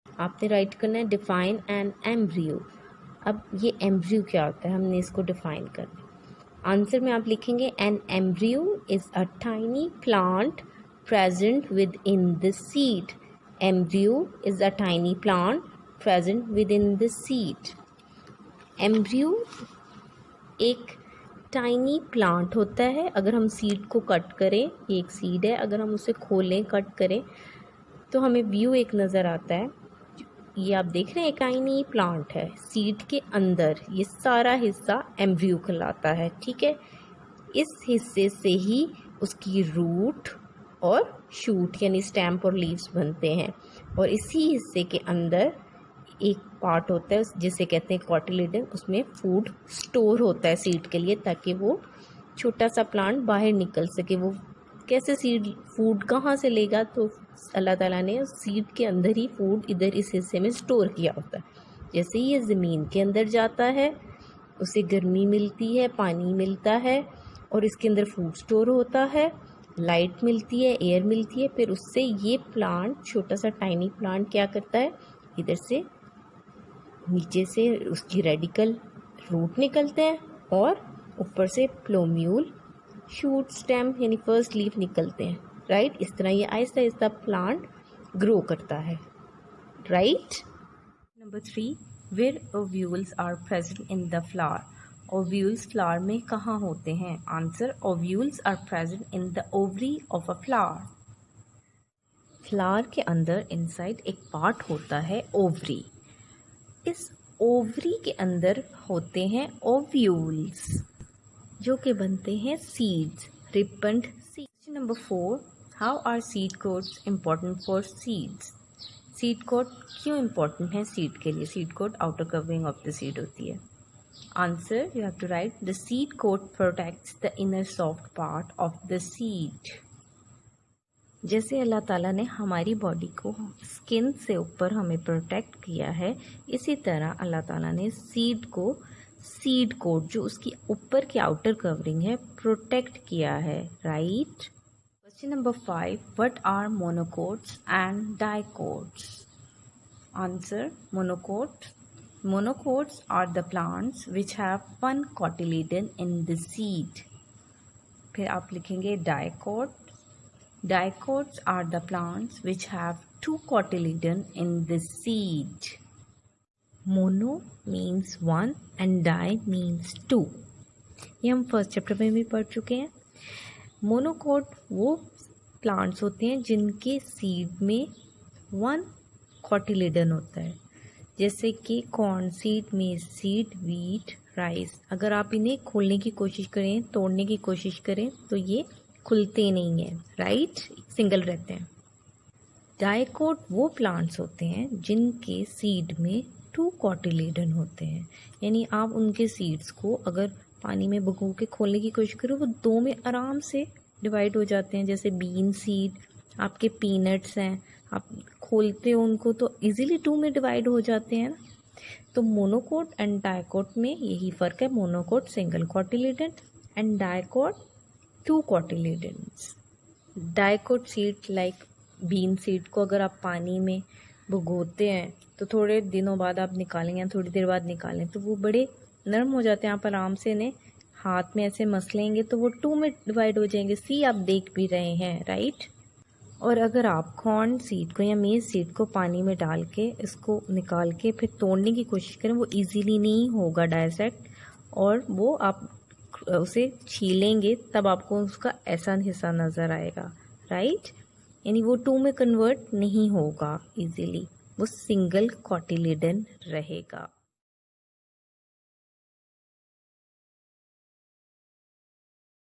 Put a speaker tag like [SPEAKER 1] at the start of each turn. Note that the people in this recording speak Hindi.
[SPEAKER 1] आपने राइट करना है डिफाइन एन एम्ब्रियो। अब ये एम्ब्रियो क्या होता है, हमने इसको डिफाइन करना है। आंसर में आप लिखेंगे an embryo is a tiny plant present with in the seed. Embryo is a tiny plant present with in the seed. Embryo एक टाइनी प्लांट होता है। अगर हम सीड को कट करें, ये एक सीड है, अगर हम उसे खोलें, कट करें, तो हमें व्यू एक नज़र आता है। ये आप देख रहे हैं, टाइनी प्लांट है, सीड के अंदर ये सारा हिस्सा एम्ब्रियो कहलाता है। ठीक है, इस हिस्से से ही उसकी रूट और शूट यानी स्टेम और लीव्स बनते हैं, और इसी हिस्से के अंदर एक पार्ट होता है जिसे कहते हैं कॉटिलेडन, उसमें फूड स्टोर होता है सीड के लिए, ताकि वो छोटा सा प्लांट बाहर निकल सके। वो कैसे सीड फूड कहाँ से लेगा, तो अल्लाह ताला ने सीड के अंदर ही फूड इधर इस हिस्से में स्टोर किया होता है। जैसे ही ये ज़मीन के अंदर जाता है, उसे गर्मी मिलती है, पानी मिलता है, और इसके अंदर फूड स्टोर होता है, लाइट मिलती है, एयर मिलती है। फिर उससे ये प्लांट, छोटा सा टाइनी प्लांट क्या करता है, इधर से नीचे से उसकी रेडिकल रूट निकलते हैं, और ऊपर से प्लोम्यूल शूट स्टेम यानी फर्स्ट लीफ निकलते हैं। राइट, इस तरह ये आहिस्ता आहिस्ता प्लांट ग्रो करता है। Right. Number 3, where ovules are present in the flower. Ovules flower में कहाँ होते हैं? Answer, ovules are present in the ovary of a flower. Flower के अंदर इनसाइड एक पार्ट होता है ओवरी। इस ओवरी के अंदर होते हैं ओव्यूल्स, जो कि बनते हैं seeds, ripened seeds. Number 4, how are seed coats important for seeds. Seed coat क्यों इम्पॉर्टेंट है सीड के लिए? Seed coat outer covering of the seed होती है। Answer, you have to write, the seed coat protects the inner soft part of the seed. जैसे अल्लाह ताला ने हमारी बॉडी को स्किन से ऊपर हमें प्रोटेक्ट किया है, इसी तरह अल्लाह ताला ने सीड को, सीड कोट जो उसकी ऊपर की आउटर कवरिंग है, प्रोटेक्ट किया है। Right. Question number 5, what are monocots and dicots. Answer, monocots are the plants which have one cotyledon in the seed. फिर आप लिखेंगे dicot. Dicots are the plants which have two cotyledon in the seed. Mono means one and di means two. ये हम फर्स्ट चैप्टर में भी पढ़ चुके हैं। मोनोकोट वो प्लांट्स होते हैं जिनके सीड में वन कॉटिलेडन होता है, जैसे कि कॉर्न सीड, मेज सीड, व्हीट, राइस। अगर आप इन्हें खोलने की कोशिश करें, तोड़ने की कोशिश करें, तो ये खुलते नहीं हैं। राइट, सिंगल रहते हैं। डाइकोट वो प्लांट्स होते हैं जिनके सीड में टू कॉटिलेडन होते हैं, यानी आप उनके सीड्स को अगर पानी में भिगो के खोलने की कोशिश करो, वो दो में आराम से डिवाइड हो जाते हैं। जैसे बीन सीड, आपके पीनट्स हैं, आप खोलते हो उनको तो इजीली टू में डिवाइड हो जाते हैं। तो मोनोकोट एंड डाइकोट में यही फ़र्क है। Monocot single cotyledon and dicot two cotyledons. Dicot seed like bean seed को अगर आप पानी में भिगोते हैं तो थोड़े दिनों बाद आप निकालेंगे, थोड़ी देर बाद निकालें तो वो बड़े नरम हो जाते हैं। आप आराम से इन्हें हाथ में ऐसे मसलेंगे तो वो टू में डिवाइड हो जाएंगे। सी आप देख भी रहे हैं। राइट। और अगर आप कॉर्न सीड को या मेज सीड को पानी में डाल के इसको निकाल के फिर तोड़ने की कोशिश करें, वो इजीली नहीं होगा डाइसेक्ट, और वो आप उसे छीलेंगे तब आपको उसका ऐसा हिस्सा नज़र आएगा। राइट, यानी वो टू में कन्वर्ट नहीं होगा इजीली, वो सिंगल कॉटिलेडन रहेगा।